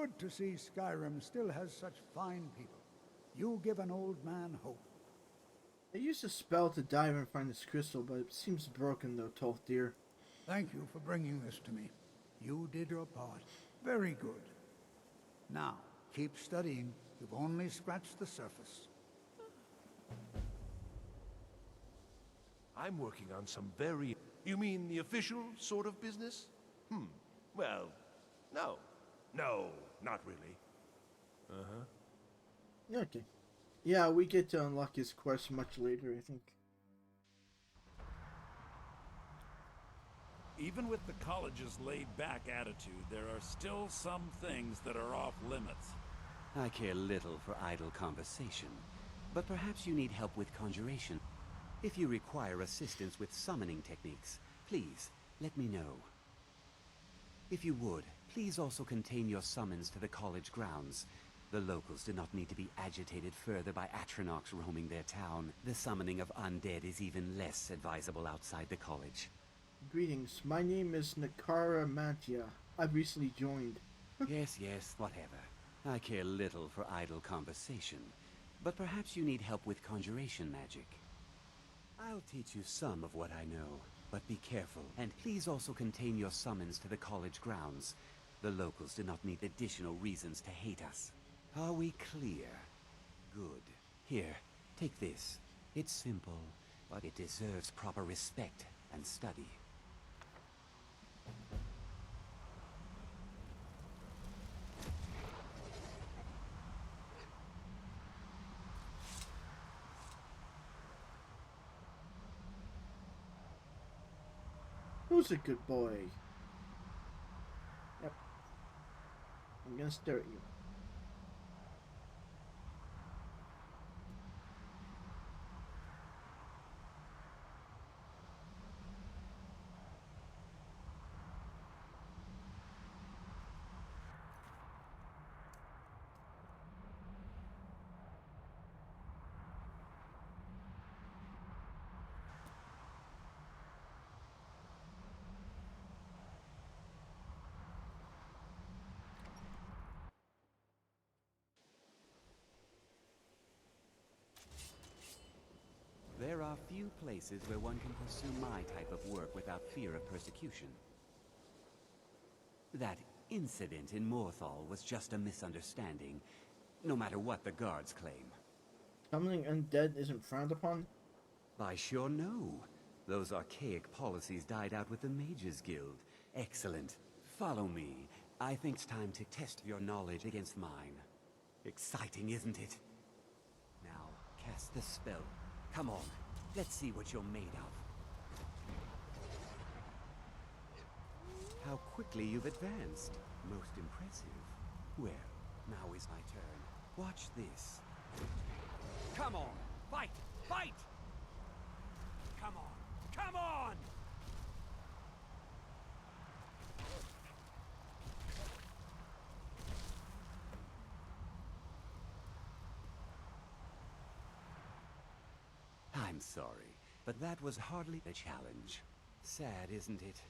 good to see Skyrim still has such fine people. You give an old man hope. I used a spell to dive and find this crystal, but it seems broken though, Tolfdir. Thank you for bringing this to me. You did your part. Very good. Now, keep studying. You've only scratched the surface. I'm working on some very... You mean the official sort of business? Well, no. No, not really. Uh-huh. Okay. Yeah, we get to unlock his quest much later, I think. Even with the college's laid-back attitude, there are still some things that are off limits. I care little for idle conversation, but perhaps you need help with conjuration. If you require assistance with summoning techniques, please, let me know. If you would, please also contain your summons to the college grounds. The locals do not need to be agitated further by Atronachs roaming their town. The summoning of undead is even less advisable outside the college. Greetings, my name is Nakara Mantia. I've recently joined. Yes, whatever. I care little for idle conversation, but perhaps you need help with conjuration magic. I'll teach you some of what I know, but be careful, and please also contain your summons to the college grounds. The locals do not need additional reasons to hate us. Are we clear? Good. Here, take this. It's simple, but it deserves proper respect and study. Who's a good boy? Yep. I'm gonna stare at you. There are few places where one can pursue my type of work without fear of persecution. That incident in Northpoint was just a misunderstanding, no matter what the guards claim. Summoning undead isn't frowned upon? I sure know. Those archaic policies died out with the Mages Guild. Excellent. Follow me. I think it's time to test your knowledge against mine. Exciting, isn't it? Now, cast the spell. Come on, let's see what you're made of. How quickly you've advanced. Most impressive. Well, now is my turn. Watch this. Come on! Fight! Fight! Come on! Come on! I'm sorry, but that was hardly a challenge. Sad, isn't it?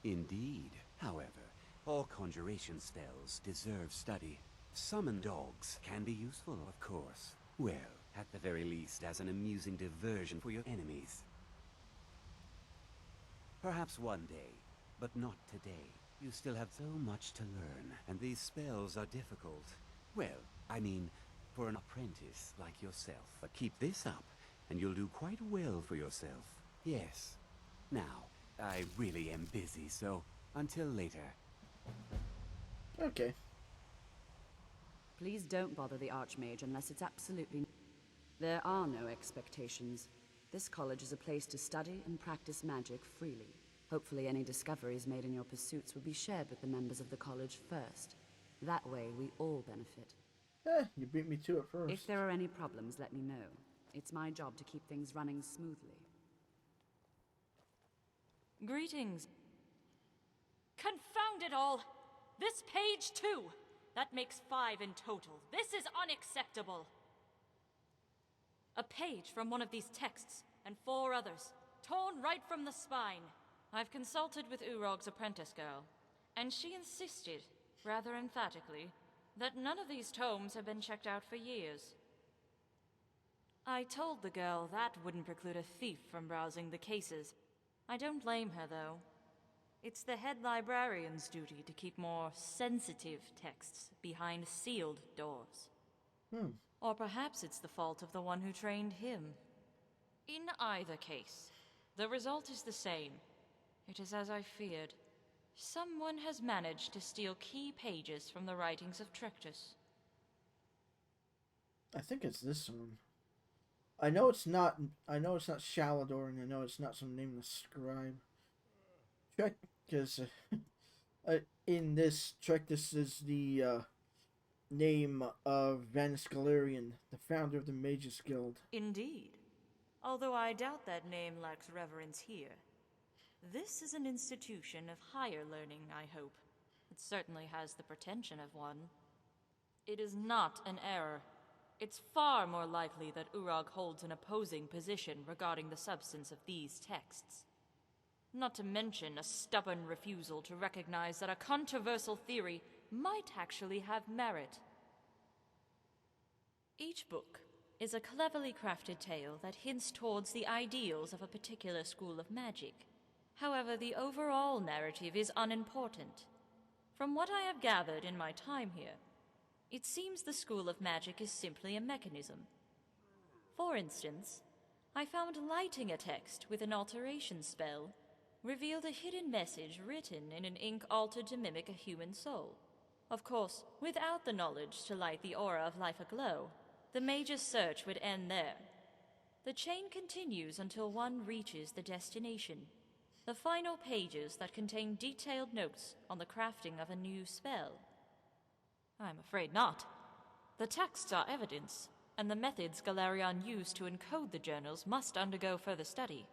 Indeed. However, all conjuration spells deserve study. Summon dogs can be useful, of course. Well, at the very least, as an amusing diversion for your enemies. Perhaps one day, but not today. You still have so much to learn, and these spells are difficult. Well, I mean, for an apprentice like yourself. But keep this up, and you'll do quite well for yourself. Yes. Now, I really am busy, so until later. Okay. Please don't bother the Archmage unless it's absolutely... There are no expectations. This college is a place to study and practice magic freely. Hopefully any discoveries made in your pursuits will be shared with the members of the college first. That way we all benefit. You beat me to it first. If there are any problems, let me know. It's my job to keep things running smoothly. Greetings. Confound it all! This page too! That makes 5 in total. This is unacceptable! A page from one of these texts, and 4 others, torn right from the spine. I've consulted with Urog's apprentice girl. and she insisted, rather emphatically, that none of these tomes have been checked out for years. I told the girl that wouldn't preclude a thief from browsing the cases. I don't blame her, though. It's the head librarian's duty to keep more sensitive texts behind sealed doors. Or perhaps it's the fault of the one who trained him. In either case, the result is the same. It is as I feared. Someone has managed to steal key pages from the writings of Trectus. I think it's this one. I know it's not Shalador, and I know it's not some nameless scribe. Because in this Trectus is the name of Vanus Galerian, the founder of the Magus Guild. Indeed. Although I doubt that name lacks reverence here. This is an institution of higher learning, I hope. It certainly has the pretension of one. It is not an error. It's far more likely that Urag holds an opposing position regarding the substance of these texts. Not to mention a stubborn refusal to recognize that a controversial theory might actually have merit. Each book is a cleverly crafted tale that hints towards the ideals of a particular school of magic. However, the overall narrative is unimportant. From what I have gathered in my time here, it seems the school of magic is simply a mechanism. For instance, I found lighting a text with an alteration spell revealed a hidden message written in an ink altered to mimic a human soul. Of course, without the knowledge to light the aura of life aglow, the mage's search would end there. The chain continues until one reaches the destination, the final pages that contain detailed notes on the crafting of a new spell. I'm afraid not. The texts are evidence, and the methods Galerion used to encode the journals must undergo further study.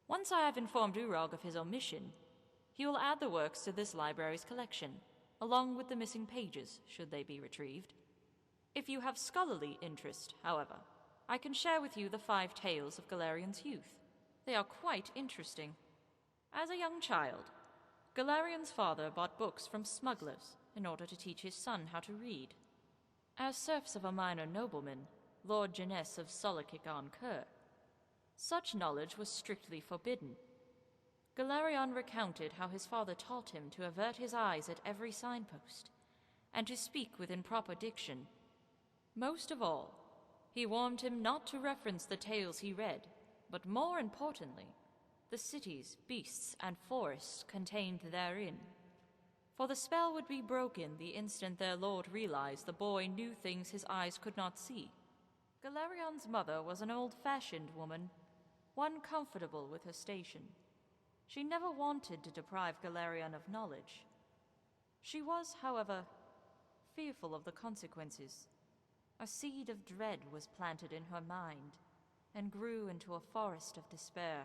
Once I have informed Urag of his omission, he will add the works to this library's collection, along with the missing pages, should they be retrieved. If you have scholarly interest, however, I can share with you the 5 tales of Galerion's youth. They are quite interesting. As a young child, Galerion's father bought books from smugglers in order to teach his son how to read. As serfs of a minor nobleman, Lord Janess of Solakik-on-Kur, such knowledge was strictly forbidden. Galerion recounted how his father taught him to avert his eyes at every signpost, and to speak with improper diction. Most of all, he warned him not to reference the tales he read, but more importantly, the cities, beasts, and forests contained therein. For the spell would be broken the instant their lord realized the boy knew things his eyes could not see. Galerion's mother was an old-fashioned woman, one comfortable with her station. She never wanted to deprive Galerion of knowledge. She was, however, fearful of the consequences. A seed of dread was planted in her mind, and grew into a forest of despair.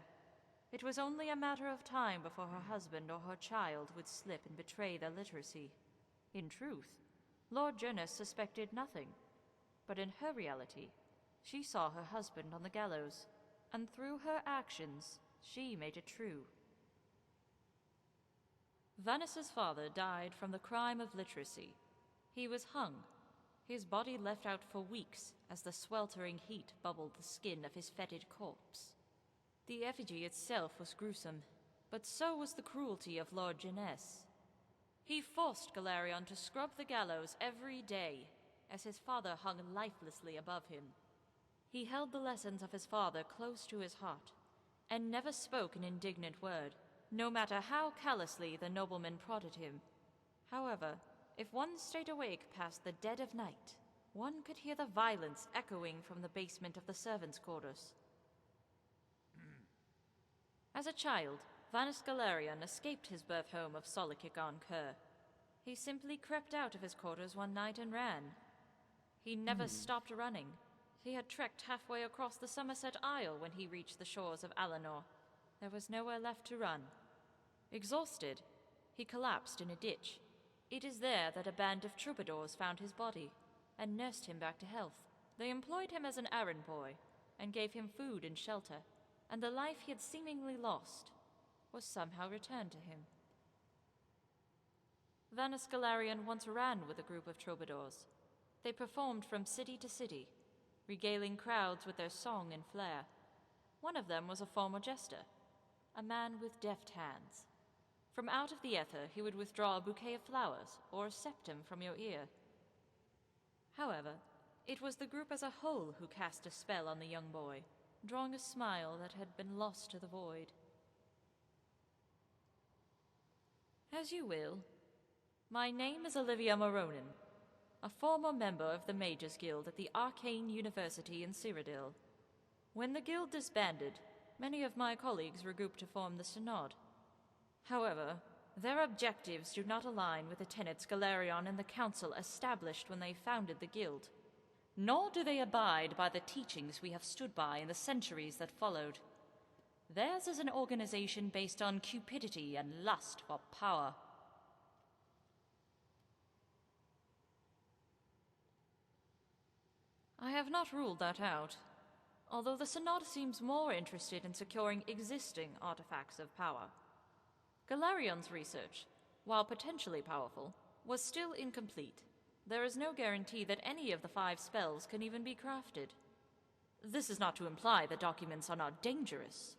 It was only a matter of time before her husband or her child would slip and betray their literacy. In truth, Lord Jonas suspected nothing, but in her reality, she saw her husband on the gallows, and through her actions, she made it true. Vanus's father died from the crime of literacy. He was hung, his body left out for weeks as the sweltering heat bubbled the skin of his fetid corpse. The effigy itself was gruesome, but so was the cruelty of Lord Janess. He forced Galerion to scrub the gallows every day, as his father hung lifelessly above him. He held the lessons of his father close to his heart, and never spoke an indignant word, no matter how callously the nobleman prodded him. However, if one stayed awake past the dead of night, one could hear the violence echoing from the basement of the servants' quarters. As a child, Vanus Galerion escaped his birth home of Solakik-on-Kur. He simply crept out of his quarters one night and ran. He never stopped running. He had trekked halfway across the Somerset Isle when he reached the shores of Alinor. There was nowhere left to run. Exhausted, he collapsed in a ditch. It is there that a band of troubadours found his body and nursed him back to health. They employed him as an errand boy and gave him food and shelter, and the life he had seemingly lost was somehow returned to him. Vanus Galarian once ran with a group of troubadours. They performed from city to city, regaling crowds with their song and flair. One of them was a former jester, a man with deft hands. From out of the ether, he would withdraw a bouquet of flowers or a septum from your ear. However, it was the group as a whole who cast a spell on the young boy, drawing a smile that had been lost to the void. As you will. My name is Olivia Moronin, a former member of the Mages Guild at the Arcane University in Cyrodiil. When the guild disbanded, many of my colleagues regrouped to form the Synod. However, their objectives do not align with the tenets Galarion and the Council established when they founded the guild. Nor do they abide by the teachings we have stood by in the centuries that followed. Theirs is an organization based on cupidity and lust for power. I have not ruled that out, although the Synod seems more interested in securing existing artifacts of power. Galarion's research, while potentially powerful, was still incomplete. There is no guarantee that any of the 5 spells can even be crafted. This is not to imply that documents are not dangerous.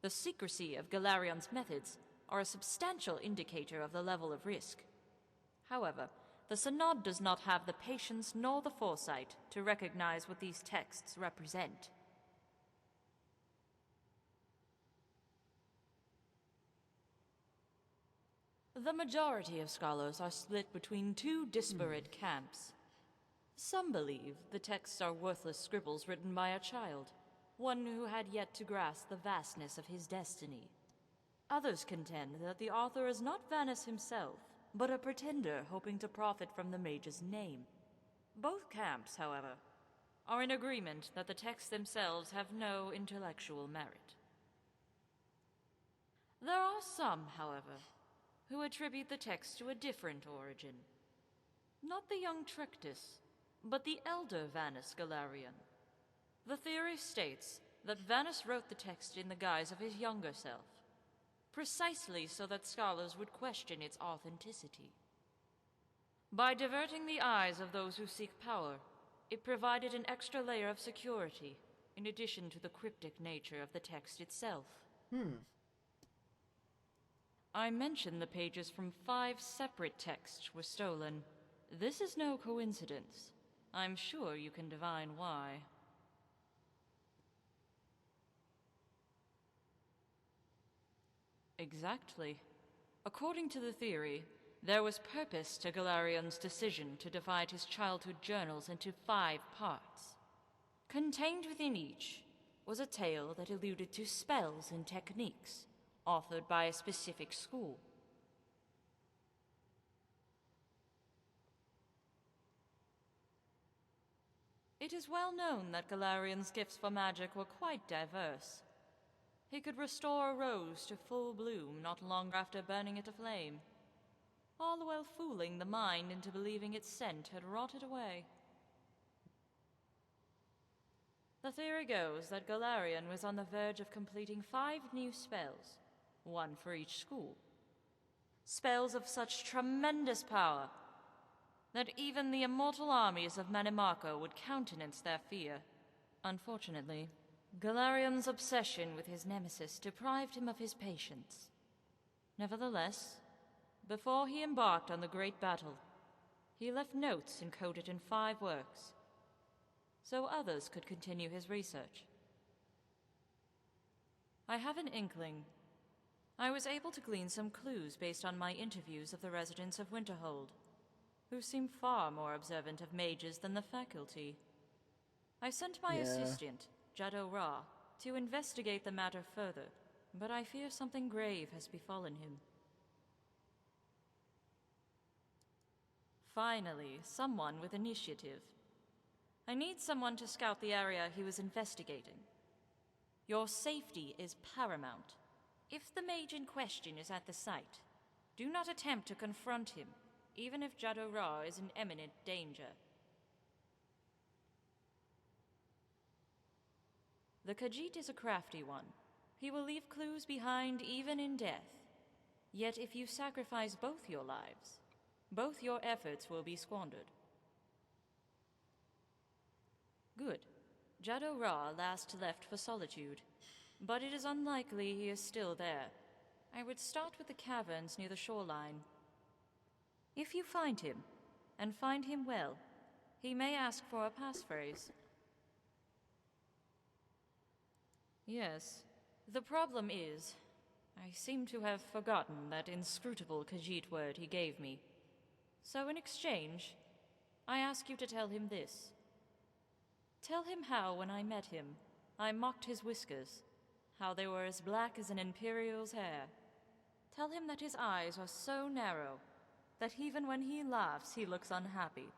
The secrecy of Galarion's methods are a substantial indicator of the level of risk. However, the Synod does not have the patience nor the foresight to recognize what these texts represent. The majority of scholars are split between 2 disparate camps. Some believe the texts are worthless scribbles written by a child, one who had yet to grasp the vastness of his destiny. Others contend that the author is not Vanus himself, but a pretender hoping to profit from the mage's name. Both camps, however, are in agreement that the texts themselves have no intellectual merit. There are some, however, who attribute the text to a different origin. Not the young Trictus, but the elder Vanus Galarion. The theory states that Vanus wrote the text in the guise of his younger self, precisely so that scholars would question its authenticity. By diverting the eyes of those who seek power, it provided an extra layer of security, in addition to the cryptic nature of the text itself. I mentioned the pages from 5 separate texts were stolen. This is no coincidence. I'm sure you can divine why. Exactly. According to the theory, there was purpose to Galarion's decision to divide his childhood journals into 5 parts. Contained within each was a tale that alluded to spells and techniques, authored by a specific school. It is well known that Galarion's gifts for magic were quite diverse. He could restore a rose to full bloom not long after burning it aflame, all the while fooling the mind into believing its scent had rotted away. The theory goes that Galarion was on the verge of completing 5 new spells, 1 for each school. Spells of such tremendous power that even the immortal armies of Manimarco would countenance their fear. Unfortunately, Galarion's obsession with his nemesis deprived him of his patience. Nevertheless, before he embarked on the great battle, he left notes encoded in 5 works, so others could continue his research. I have an inkling. I was able to glean some clues based on my interviews of the residents of Winterhold, who seem far more observant of mages than the faculty. I sent my assistant, Jado Ra, to investigate the matter further, but I fear something grave has befallen him. Finally, someone with initiative. I need someone to scout the area he was investigating. Your safety is paramount. If the mage in question is at the site, do not attempt to confront him, even if Jado Ra is in imminent danger. The Khajiit is a crafty one. He will leave clues behind even in death. Yet if you sacrifice both your lives, both your efforts will be squandered. Good. Jado Ra last left for Solitude, but it is unlikely he is still there. I would start with the caverns near the shoreline. If you find him, and find him well, he may ask for a passphrase. Yes. The problem is, I seem to have forgotten that inscrutable Khajiit word he gave me. So in exchange, I ask you to tell him this. Tell him how, when I met him, I mocked his whiskers, how they were as black as an Imperial's hair. Tell him that his eyes are so narrow that even when he laughs he looks unhappy.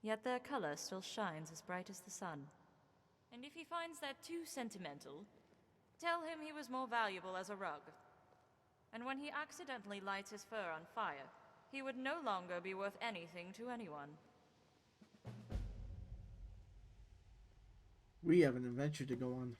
Yet their color still shines as bright as the sun. And if he finds that too sentimental, tell him he was more valuable as a rug. And when he accidentally lights his fur on fire, he would no longer be worth anything to anyone. We have an adventure to go on.